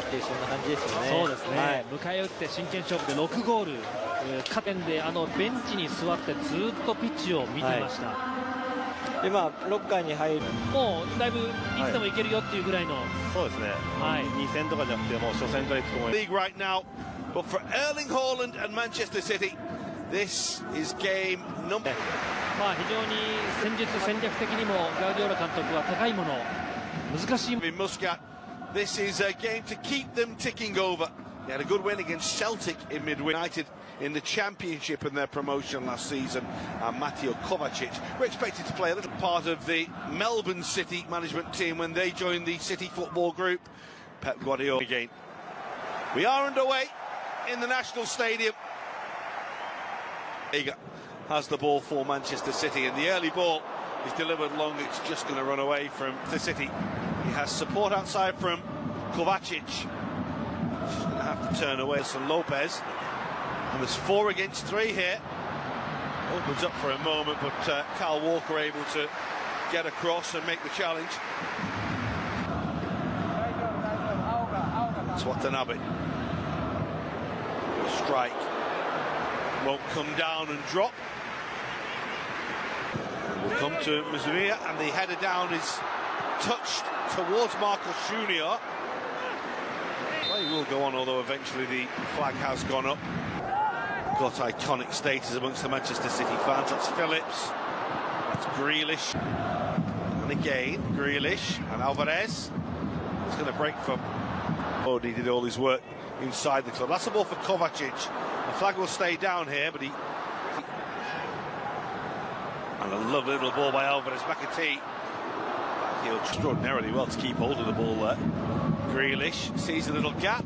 っていうそんな感じですよね。そうですね、迎え撃って真剣勝負で6ゴール、加点でベンチに座ってずっとピッチを見てました。でロッカーに入る、もうだいぶいつでもいけるよっていうぐらいの、そうですね、2戦とかじゃなくてもう初戦からいくと思います。 League right now, but for Erling Haaland and Manchester City, this is game number. 非常に戦術戦略的にもガーディオラ監督は高いもの、難しい。 Muscat, this is a game to keep them ticking over. They had a good win against Celtic in midweek. United in the Championship in their promotion last season, and Mateo Kovacic were expected to play a little part of the Melbourne City management team when they joined the City Football Group. Pep Guardiola again. We are underway in the National Stadium. Vega has the ball for Manchester City, and the early ball is delivered long. It's just going to run away from the City. He has support outside from Kovacic. He's going to have to turn away. And Lopez, and there's 4 against 3 here. Opens up for a moment, but Kyle Walker able to get across and make the challenge. It's Watanabe. Strike won't come down and drop. We'll come to Mizumiya, and the header down is touched towards Marcus Junior. Well, he will go on, although eventually the flag has gone up. Got iconic status amongst the Manchester City fans. That's Phillips, that's Grealish, and again Grealish and Alvarez. It's going to break from. Oh, he did all his work inside the club. That's a ball for Kovacic. The flag will stay down here, but he. And a lovely little ball by Alvarez. McAtee healed extraordinarily well to keep hold of the ball there. Grealish sees a little gap.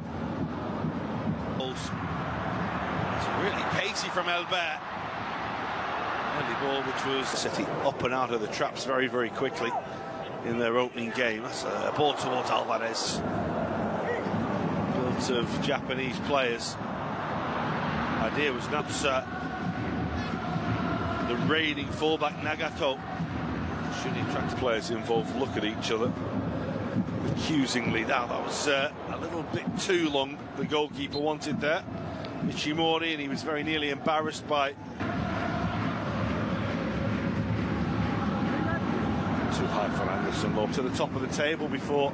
It's really pacey from Elbert. Early ball, which was City up and out of the traps very, very quickly in their opening game. That's a ball towards Alvarez. Built of Japanese players. Idea was not the reigning fullback Nagato. Should he attract players involved look at each other accusingly? That was a little bit too long, the goalkeeper wanted there. Ichimori, and he was very nearly embarrassed by too high for Anderson. Low to the top of the table before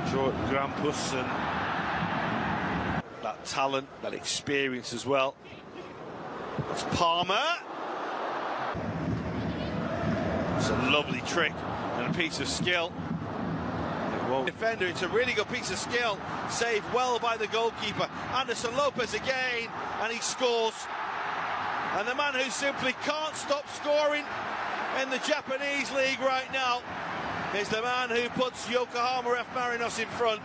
Grampus, and that talent, that experience as well. That's Palmer. It's a lovely trick and a piece of skill. Defender, it's a really good piece of skill, saved well by the goalkeeper. Anderson Lopez again, and he scores. And the man who simply can't stop scoring in the Japanese league right now is the man who puts Yokohama F Marinos in front.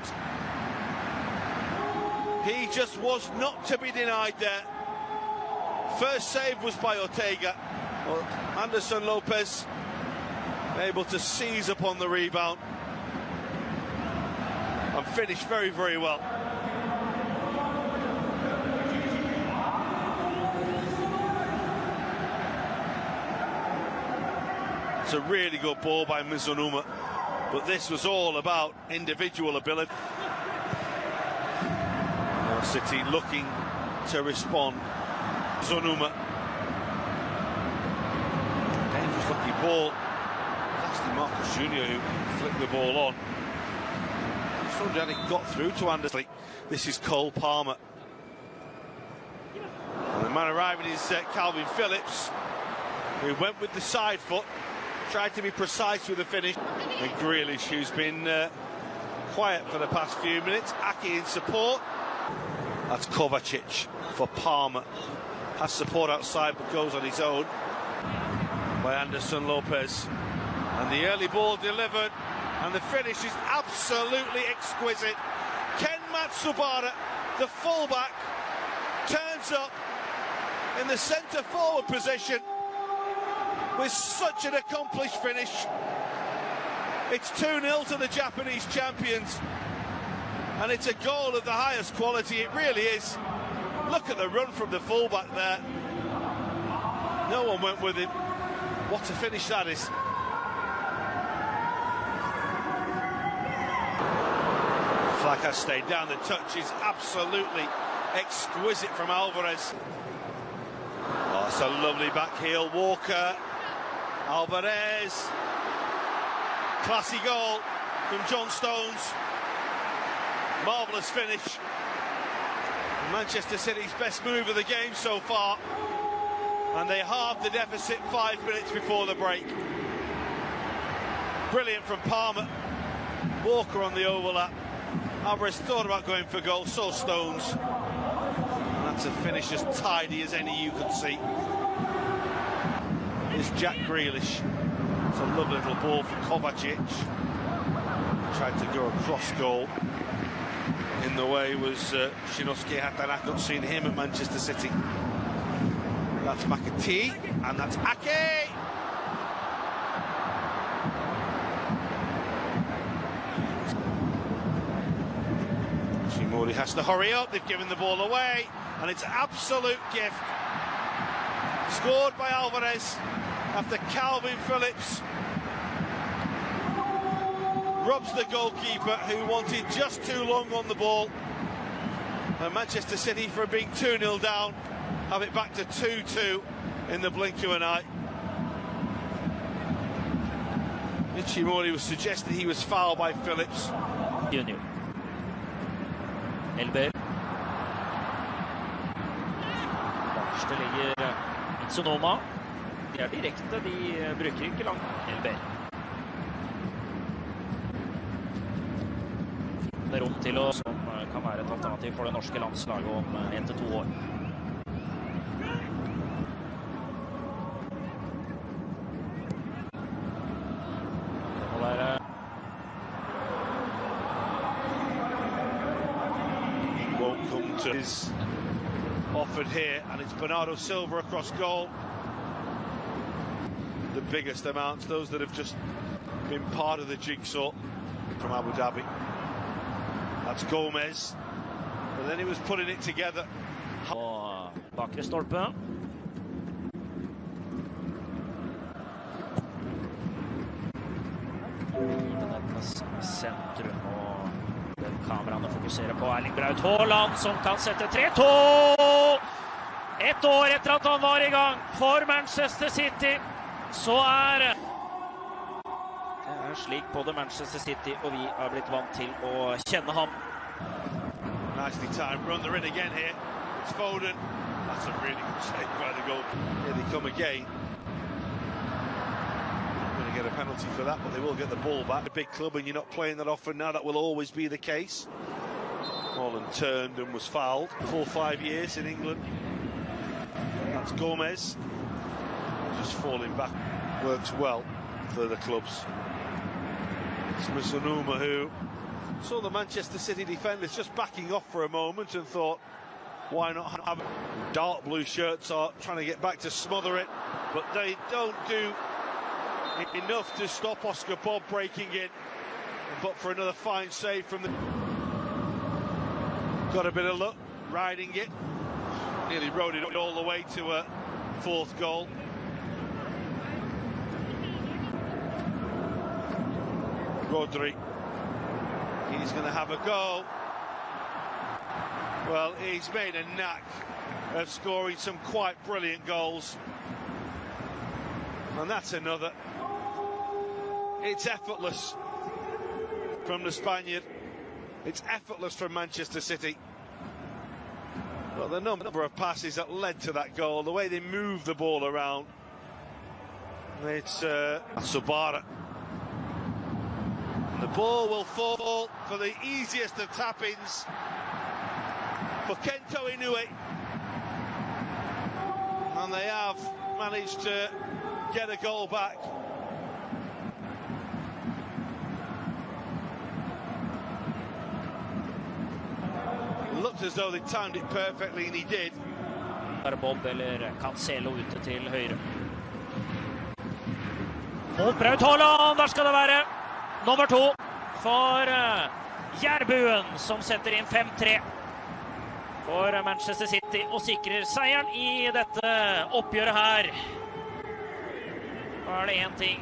He just was not to be denied there. First save was by Ortega. Well, Anderson Lopez able to seize upon the rebound and finish very, very well. It's a really good ball by Mizunuma, but this was all about individual ability. City looking to respond. Mizunuma. Dangerous looking ball. Actually Marcus Junior who flicked the ball on. That it got through to Anderson. This is Cole Palmer. And the man arriving is Calvin Phillips, who went with the side foot, tried to be precise with the finish. And Grealish, who's been quiet for the past few minutes. Aki in support. That's Kovacic for Palmer. Has support outside but goes on his own by Anderson Lopez. And the early ball delivered. And the finish is absolutely exquisite. Ken Matsubara, the fullback, turns up in the centre-forward position with such an accomplished finish. It's 2-0 to the Japanese champions, and it's a goal of the highest quality. It really is. Look at the run from the fullback there. No one went with him. What a finish that is. Clark has stayed down. The touch is absolutely exquisite from Alvarez. Oh, it's a lovely back heel. Walker, Alvarez. Classy goal from John Stones. Marvellous finish. Manchester City's best move of the game so far. And they halved the deficit 5 minutes before the break. Brilliant from Palmer. Walker on the overlap. Alvarez thought about going for goal, so Stones. And that's a finish as tidy as any you could see. It's Jack Grealish. It's a lovely little ball for Kovacic. Tried to go across goal. In the way was Shinosuke Hatana. Not seen him at Manchester City. That's McAtee, and that's Ake! Shimori has to hurry up. They've given the ball away, and it's an absolute gift. Scored by Alvarez after Calvin Phillips robs the goalkeeper, who wanted just too long on the ball. And Manchester City, from being 2-0 down, have it back to 2-2 in the blink of an eye. Ichimori was suggesting he was fouled by Phillips. Junior. Elber. Bakerste ligger Insonoma. De direkte, de bruker ikke langt. Elber. Det rom til å, som kan være et alternativ for det norske landslaget om 1 til 2 år. Det må være Won't come to his offered here, and it's Bernardo Silva across goal. The biggest amounts, those that have just been part of the jigsaw from Abu Dhabi. That's Gomez, but then he was putting it together. Og bakre stolpe. Lidenes sentrum, og den kameraene fokuserer på Erling Braut Haaland, som kan sette 3-2! Et år etter at han var i gang for Manchester City, så det slik både Manchester City og vi har blitt vant til å kjenne ham. Nicely timed run, they're in again here. It's Foden. That's a really good save by the goal. Here they come again. Going to get a penalty for that, but they will get the ball back. A big club, and you're not playing that often now. That will always be the case. Holland turned and was fouled. 4 or 5 years in England. That's Gomez. Just falling back. Works well for the clubs. It's Misonuma, who saw the Manchester City defenders just backing off for a moment and thought, why not have dark blue shirts are trying to get back to smother it, but they don't do enough to stop Oscar Bob breaking in. But for another fine save from the... Got a bit of luck, riding it. Nearly rode it all the way to a 4th goal. Rodri, he's going to have a go. Well, he's made a knack of scoring some quite brilliant goals. And that's another. It's effortless from the Spaniard. It's effortless from Manchester City. Well, the number of passes that led to that goal, the way they move the ball around. It's Subara. The ball will fall for the easiest of tap-ins for Kento Inoue. And they have managed to get a goal back. It looked as though they timed it perfectly, and he did. Bob eller Cancelo ute til høyre. Og Braut Haaland, der skal det være! Nummer 2 for Jærbuen, som setter inn 5-3 for Manchester City og sikrer seieren i dette oppgjøret her. Da det en ting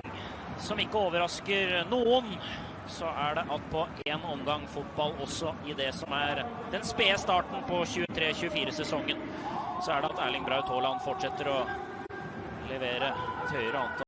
som ikke overrasker noen, så det at på en omgang fotball også i det som den spede starten på 23-24-sesongen, så det at Erling Braut Haaland fortsetter å levere et høyere antall